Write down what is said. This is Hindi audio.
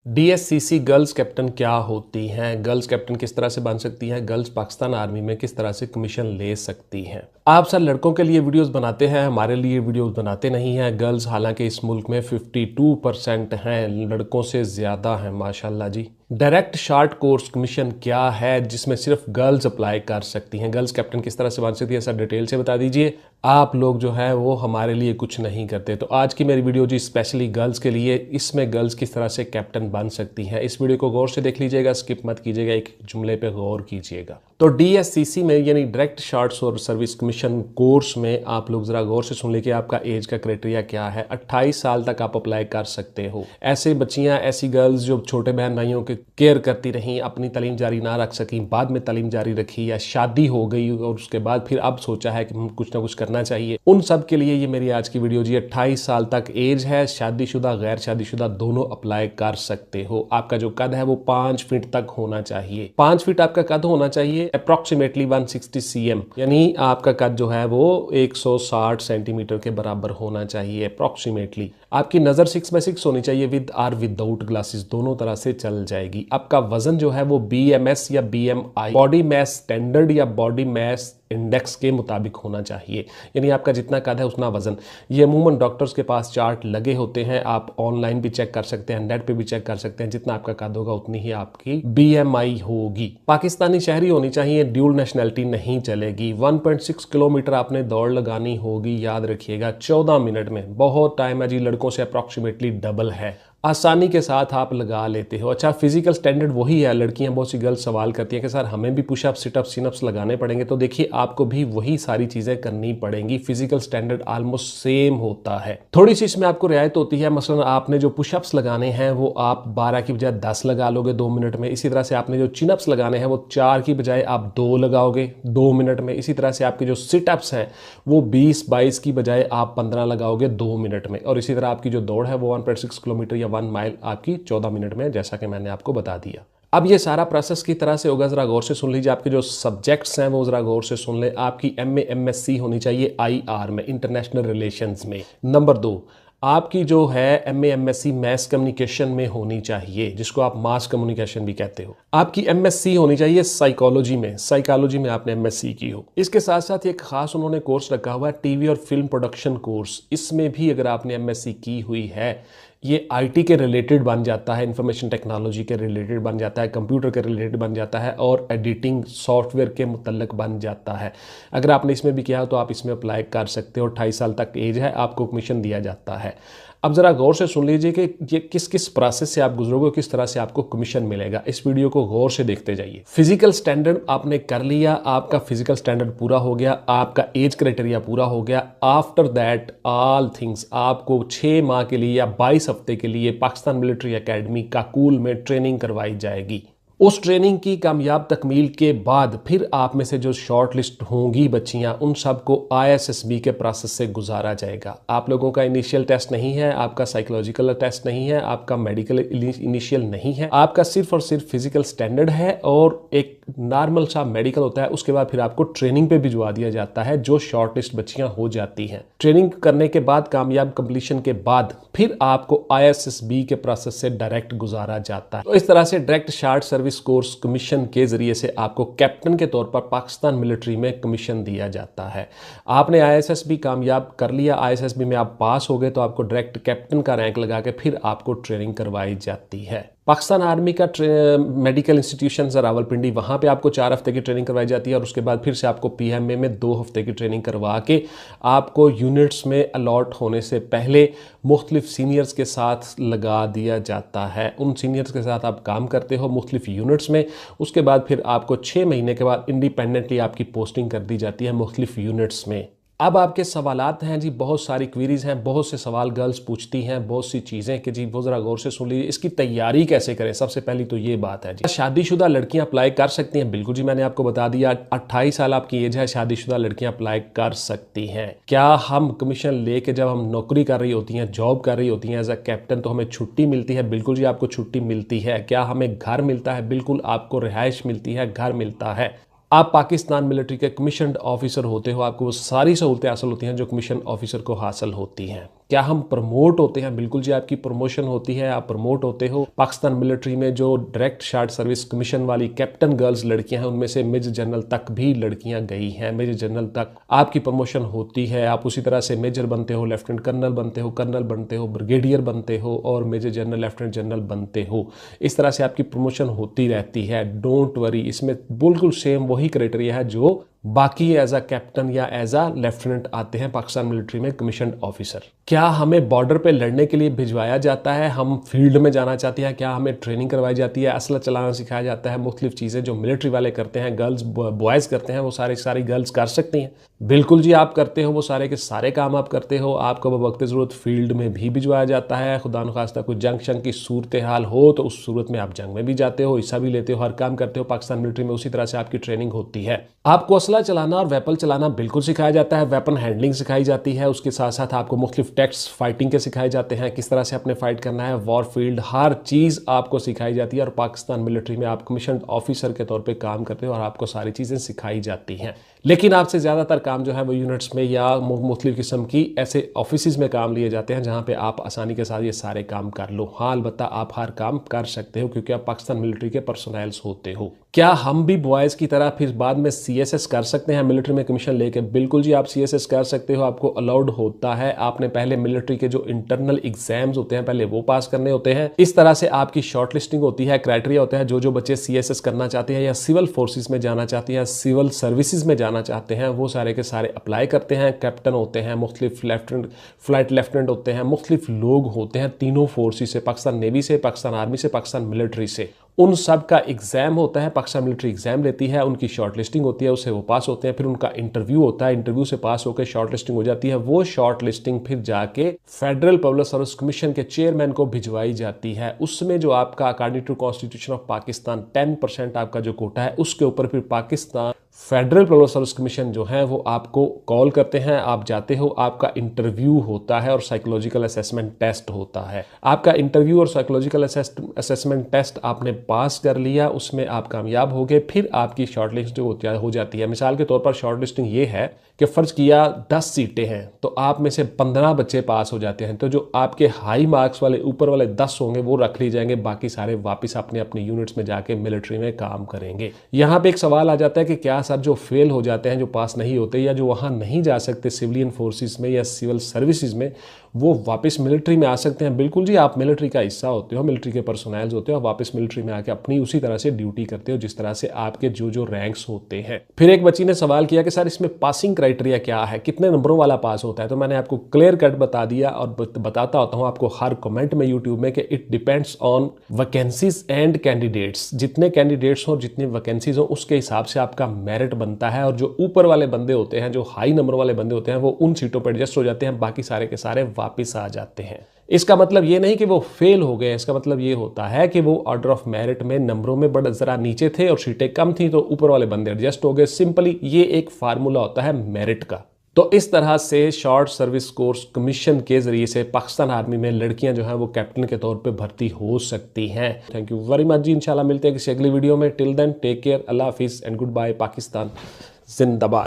डीएससीसी गर्ल्स कैप्टन क्या होती हैं? गर्ल्स कैप्टन किस तरह से बन सकती हैं? गर्ल्स पाकिस्तान आर्मी में किस तरह से कमीशन ले सकती हैं? आप सर लड़कों के लिए वीडियोस बनाते हैं, हमारे लिए वीडियोस बनाते नहीं हैं। गर्ल्स हालांकि इस मुल्क में 52% हैं, लड़कों से ज़्यादा हैं माशाल्लाह जी। डायरेक्ट शॉर्ट कोर्स कमीशन क्या है जिसमें सिर्फ गर्ल्स अप्लाई कर सकती हैं? गर्ल्स कैप्टन किस तरह से बन सकती है सर, डिटेल से बता दीजिए। आप लोग जो है वो हमारे लिए कुछ नहीं करते। तो आज की मेरी वीडियो जी स्पेशली गर्ल्स के लिए, इसमें गर्ल्स किस तरह से कैप्टन बन सकती हैं। इस वीडियो को गौर से देख लीजिएगा, स्किप मत कीजिएगा, एक जुमले पे गौर कीजिएगा। तो डीएससीसी में यानी direct short service commission course में आप लोग जरा गौर से सुन लीजिए आपका एज का क्राइटेरिया क्या है। 28 साल तक आप अप्लाई कर सकते हो। ऐसे बच्चियां, ऐसी गर्ल्स जो छोटे बहन भाइयों के केयर करती रहीं, अपनी तालीम जारी ना रख सकी, बाद में तालीम जारी रखी, या शादी हो गई और उसके बाद फिर अब सोचा है कि कुछ ना कुछ करना चाहिए, उन सब के लिए ये मेरी आज की वीडियो जी। 28 साल तक एज है, शादीशुदा गैर शादीशुदा दोनों अप्लाई कर सकते हो। आपका जो कद है वो 5 फीट तक होना चाहिए। 5 फीट आपका कद होना चाहिए, अप्रोक्सीमेटली 160 cm, यानी आपका कद जो है वो 160 सेंटीमीटर के बराबर होना चाहिए अप्रोक्सीमेटली। आपकी नज़र 6x6 होनी चाहिए, विद और विदाउट ग्लासेस, दोनों तरह से चल जाएगी। आपका वजन जो है वो BMS या BMI, बॉडी मैस स्टैंडर्ड या बॉडी मैस इंडेक्स के मुताबिक होना चाहिए, यानी आपका जितना कद है उतना वजन। ये अमूमन डॉक्टर्स के पास चार्ट लगे होते हैं, आप ऑनलाइन भी चेक कर सकते हैं, नेट पे भी चेक कर सकते हैं। जितना आपका कद होगा उतनी ही आपकी BMI होगी। पाकिस्तानी शहरी होनी चाहिए, ड्यूल नेशनैलिटी नहीं चलेगी। 1.6 किलोमीटर आपने दौड़ लगानी होगी, याद रखिएगा 14 मिनट में। बहुत टाइम है जी, लड़कों से अप्रॉक्सीमेटली डबल है, आसानी के साथ आप लगा लेते हो। अच्छा, फिजिकल स्टैंडर्ड वही है। लड़कियां, बहुत सी गर्ल्स सवाल करती हैं कि सर हमें भी पुशअप, सिटअप, सिनअप्स लगाने पड़ेंगे। तो देखिए, आपको भी वही सारी चीज़ें करनी पड़ेंगी। फिजिकल स्टैंडर्ड ऑलमोस्ट सेम होता है, थोड़ी सी इसमें आपको रियायत होती है। मसलन आपने जो पुशअप्स लगाने हैं वो आप 12 की बजाय 10 लगा लोगे 2 मिनट में। इसी तरह से आपने जो चिनअप्स लगाने हैं वो 4 की बजाय आप 2 लगाओगे 2 मिनट में। इसी तरह से आपके जो सिटअप्स हैं वो 20-22 की बजाय आप 15 लगाओगे 2 मिनट में। और इसी तरह आपकी जो दौड़ है वो 1.6 किलोमीटर या 1 माइल आपकी 14 मिनट में, जैसा कि मैंने आपको बता दिया। अब ये सारा प्रोसेस की तरह से होगा, जरा गौर से सुन लीजिए। आपके जो सब्जेक्ट्स हैं वो जरा गौर से सुन लें। आपकी MA MSc होनी चाहिए IR में, इंटरनेशनल रिलेशंस में। नंबर 2, आपकी जो है MA MSc मैस कम्युनिकेशन में होनी चाहिए, जिसको आप मास कम्युनिकेशन भी कहते हो। आपकी MSc होनी चाहिए साइकोलॉजी में, साइकोलॉजी में आपने MSc की हो। इसके साथ साथ एक खास उन्होंने कोर्स रखा हुआ है, टीवी और फिल्म प्रोडक्शन कोर्स। इसमें भी अगर आपने MSc की हुई है, ये IT के रिलेटेड बन जाता है, इंफॉर्मेशन टेक्नोलॉजी के रिलेटेड बन जाता है, कंप्यूटर के रिलेटेड बन जाता है, और एडिटिंग सॉफ्टवेयर के मुतल्लक बन जाता है। अगर आपने इसमें भी किया हो तो आप इसमें अप्लाई कर सकते हो। 28 साल तक एज है, आपको कमीशन दिया जाता है। अब ज़रा गौर से सुन लीजिए कि ये किस किस प्रोसेस से आप गुजरोगे, किस तरह से आपको कमीशन मिलेगा। इस वीडियो को गौर से देखते जाइए। फिजिकल स्टैंडर्ड आपने कर लिया, आपका फिजिकल स्टैंडर्ड पूरा हो गया, आपका एज क्राइटेरिया पूरा हो गया। आफ्टर दैट ऑल थिंग्स आपको 6 माह के लिए या 22 हफ्ते के लिए पाकिस्तान मिलिट्री एकेडमी काकूल में ट्रेनिंग करवाई जाएगी। उस ट्रेनिंग की कामयाब तकमील के बाद फिर आप में से जो शॉर्ट लिस्ट होंगी बच्चियां, उन सबको ISSB के प्रोसेस से गुजारा जाएगा। आप लोगों का इनिशियल टेस्ट नहीं है, आपका साइकोलॉजिकल टेस्ट नहीं है, आपका मेडिकल इनिशियल नहीं है, आपका सिर्फ और सिर्फ फिजिकल स्टैंडर्ड है और एक नॉर्मल सा मेडिकल होता है। उसके बाद फिर आपको ट्रेनिंग पे भिजवा दिया जाता है, जो शॉर्ट लिस्ट बच्चियां हो जाती हैं। ट्रेनिंग करने के बाद, कामयाब कंप्लीशन के बाद, फिर आपको ISSB के प्रोसेस से डायरेक्ट गुजारा जाता है। तो इस तरह से direct short service course commission के जरिए से आपको कैप्टन के तौर पर पाकिस्तान मिलिट्री में कमीशन दिया जाता है। आपने ISSB कामयाब कर लिया, ISSB में आप पास हो गए तो आपको डायरेक्ट कैप्टन का रैंक लगा के फिर आपको ट्रेनिंग करवाई जाती है। पाकिस्तान आर्मी का मेडिकल इंस्टीट्यूशन रावलपिंडी, वहाँ पे आपको 4 हफ्ते की ट्रेनिंग करवाई जाती है और उसके बाद फिर से आपको PMA में 2 हफ्ते की ट्रेनिंग करवा के आपको यूनिट्स में अलॉट होने से पहले मुख्तलिफ सीनियर्स के साथ लगा दिया जाता है। उन सीनियर्स के साथ आप काम करते हो मुख्तलिफ यूनिट्स में। उसके बाद फिर आपको 6 महीने के बाद इंडिपेंडेंटली आपकी पोस्टिंग कर दी जाती है मुख्तलिफ यूनिट्स में। अब आपके सवालात हैं जी, बहुत सारी क्वीरीज हैं, बहुत से सवाल गर्ल्स पूछती हैं, बहुत सी चीज़ें कि जी वो ज़रा गौर से सुन लीजिए। इसकी तैयारी कैसे करें, सबसे पहली तो ये बात है जी। शादीशुदा लड़कियां अप्लाई कर सकती हैं? बिल्कुल जी, मैंने आपको बता दिया 28 साल आपकी एज है, शादीशुदा लड़कियां अप्लाई कर सकती हैं। क्या हम कमीशन लेके जब हम नौकरी कर रही होती हैं, जॉब कर रही होती हैं एज अ कैप्टन, तो हमें छुट्टी मिलती है? बिल्कुल जी, आपको छुट्टी मिलती है। क्या हमें घर मिलता है? बिल्कुल, आपको रिहाइश मिलती है, घर मिलता है। आप पाकिस्तान मिलिट्री के कमीशन्ड ऑफिसर होते हो, आपको वो सारी सहूलतें हासिल होती हैं जो कमीशन ऑफिसर को हासिल होती हैं। क्या हम प्रमोट होते हैं? बिल्कुल जी, आपकी प्रमोशन होती है, आप प्रमोट होते हो। पाकिस्तान मिलिट्री में जो डायरेक्ट शॉर्ट सर्विस कमीशन वाली कैप्टन गर्ल्स लड़कियां हैं, उनमें से मेजर जनरल तक भी लड़कियां गई हैं। मेजर जनरल तक आपकी प्रमोशन होती है। आप उसी तरह से मेजर बनते हो, लेफ्टिनेंट कर्नल बनते हो, कर्नल बनते हो, ब्रिगेडियर बनते हो और मेजर जनरल, लेफ्टिनेंट जनरल बनते हो। इस तरह से आपकी प्रमोशन होती रहती है। डोंट वरी, इसमें बिल्कुल सेम वही क्राइटेरिया है जो बाकी एज अ कैप्टन या एज अ लेफ्टिनेंट आते हैं पाकिस्तान मिलिट्री में कमीशन ऑफिसर। क्या हमें बॉर्डर पे लड़ने के लिए भिजवाया जाता है? हम फील्ड में जाना चाहते हैं? क्या हमें ट्रेनिंग करवाई जाती है? असला चलाना सिखाया जाता है? मुख्तलिफ चीज़ें जो मिलिट्री वाले करते हैं, गर्ल्स बॉयज़ करते हैं, वो सारी गर्ल्स कर सकती हैं। बिल्कुल जी, आप करते हो। वो सारे के सारे काम आप करते हो। आपको वक्त ज़रूरत फील्ड में भी भिजवाया जाता है। खुदा न खास्ता कोई जंग शंग की सूरत हाल हो तो उस सूरत में आप जंग में भी जाते हो, हिस्सा भी लेते हो, हर काम करते हो पाकिस्तान मिलिट्री में। उसी तरह से आपकी ट्रेनिंग होती है। आपको असला चलाना और वेपन चलाना बिल्कुल सिखाया जाता है। वेपन हैंडलिंग सिखाई जाती है। उसके साथ साथ आपको मुख्तलिफ टेक्ट्स फाइटिंग के सिखाए जाते हैं, किस तरह से अपने फाइट करना है, वॉर फील्ड, हर चीज़ आपको सिखाई जाती है। और पाकिस्तान मिलिट्री में आप कमीशन ऑफिसर के तौर पे काम करते हो और आपको सारी चीज़ें सिखाई जाती हैं। लेकिन आपसे ज़्यादातर काम जो है वो यूनिट्स में या मुख्तलिफ किस्म की ऐसे ऑफिस में काम लिए जाते हैं जहाँ पे आप आसानी के साथ ये सारे काम कर लो। हाँ, अलबत्ता आप हर काम कर सकते हो क्योंकि आप पाकिस्तान मिलिट्री के पर्सनल्स होते हो। क्या हम भी बॉयज़ की तरह फिर बाद में CSS कर सकते हैं मिलिट्री में कमीशन लेके? बिल्कुल जी, आप CSS कर सकते हो, आपको अलाउड होता है। आपने पहले मिलिट्री के जो इंटरनल एग्जाम्स होते हैं पहले वो पास करने होते हैं। इस तरह से आपकी शॉर्ट लिस्टिंग होती है, क्राइटेरिया होता है। जो बच्चे CSS करना चाहते हैं या सिविल फोर्सेस में जाना चाहते हैं, सिविल सर्विसेज में जाना चाहते हैं, वो सारे के सारे अप्लाई करते हैं। कैप्टन होते हैं, मुख्तलिफ लेफ्टिनेंट, फ्लाइट लेफ्टिनेंट होते हैं, मुख्तलिफ लोग होते हैं तीनों फोर्सेस से, पाकिस्तान नेवी से, पाकिस्तान आर्मी से, पाकिस्तान मिलिट्री से। उन सब का एग्जाम होता है, पाकिस्तान मिलिट्री एग्जाम लेती है, उनकी शॉर्ट लिस्टिंग होती है, उससे वो पास होते हैं। फिर उनका इंटरव्यू होता है, इंटरव्यू से पास होकर शॉर्ट लिस्टिंग हो जाती है। वो शॉर्ट लिस्टिंग फिर जाके फेडरल पब्लिक सर्विस कमीशन के चेयरमैन को भिजवाई जाती है। उसमें जो आपका according to constitution of Pakistan 10% आपका जो कोटा है, उसके ऊपर फिर Pakistan federal public service commission जो है वो आपको कॉल करते हैं, आप जाते हो, आपका इंटरव्यू होता है और साइकोलॉजिकल असेसमेंट टेस्ट होता है। आपका इंटरव्यू और साइकोलॉजिकल असेसमेंट टेस्ट आपने पास कर लिया, उसमें आप कामयाब हो गए, फिर आपकी शॉर्टलिस्ट जो हो जाती है। मिसाल के तौर पर शॉर्टलिस्टिंग ये है कि फ़र्ज किया 10 सीटें हैं तो आप में से 15 बच्चे पास हो जाते हैं, तो जो आपके हाई मार्क्स वाले ऊपर वाले 10 होंगे वो रख लिए जाएंगे, बाकी सारे वापस अपने अपने यूनिट्स में जाके मिलिट्री में काम करेंगे। यहाँ पे एक सवाल आ जाता है कि क्या सर जो फेल हो जाते हैं, जो पास नहीं होते या जो वहाँ नहीं जा सकते सिविलियन फोर्सेस में या सिविल सर्विसेज में, वो वापस मिलिट्री में आ सकते हैं? बिल्कुल जी, आप मिलिट्री का हिस्सा होते हो, मिलिट्री के पर्सनल्स होते हो, वापस मिलिट्री में आके अपनी उसी तरह से ड्यूटी करते हो जिस तरह से आपके जो रैंक्स होते हैं। फिर एक बच्ची ने सवाल किया कि सर इसमें पासिंग क्राइटेरिया क्या है, कितने नंबरों वाला पास होता है? तो मैंने आपको क्लियर कट बता दिया और बताता होता हूँ आपको हर कमेंट में यूट्यूब में कि it depends on vacancies and candidates. जितने कैंडिडेट्स हो, जितनी वैकेंसीज हो, उसके हिसाब से आपका मेरिट बनता है। और जो ऊपर वाले बंदे होते हैं, जो हाई नंबर वाले बंदे होते हैं, वो उन सीटों पर एडजस्ट हो जाते हैं, बाकी सारे के सारे वापस आ जाते हैं। इसका मतलब ये नहीं कि वो फेल हो गए, इसका मतलब ये होता है कि वो ऑर्डर ऑफ मेरिट में नंबरों में बड़ा जरा नीचे थे और सीटें कम थी, तो ऊपर वाले बंदे एडजस्ट हो गए। सिंपली ये एक फार्मूला होता है मेरिट का। तो इस तरह से शॉर्ट सर्विस कोर्स कमीशन के जरिए से पाकिस्तान आर्मी में लड़कियां जो हैं वो कैप्टन के तौर पे भर्ती हो सकती हैं। थैंक यू वेरी मच जी, इंशाल्लाह मिलते हैं किसी अगली वीडियो में। टिल देन टेक केयर, अल्लाह हाफिज़ एंड गुड बाय। पाकिस्तान जिंदाबाद।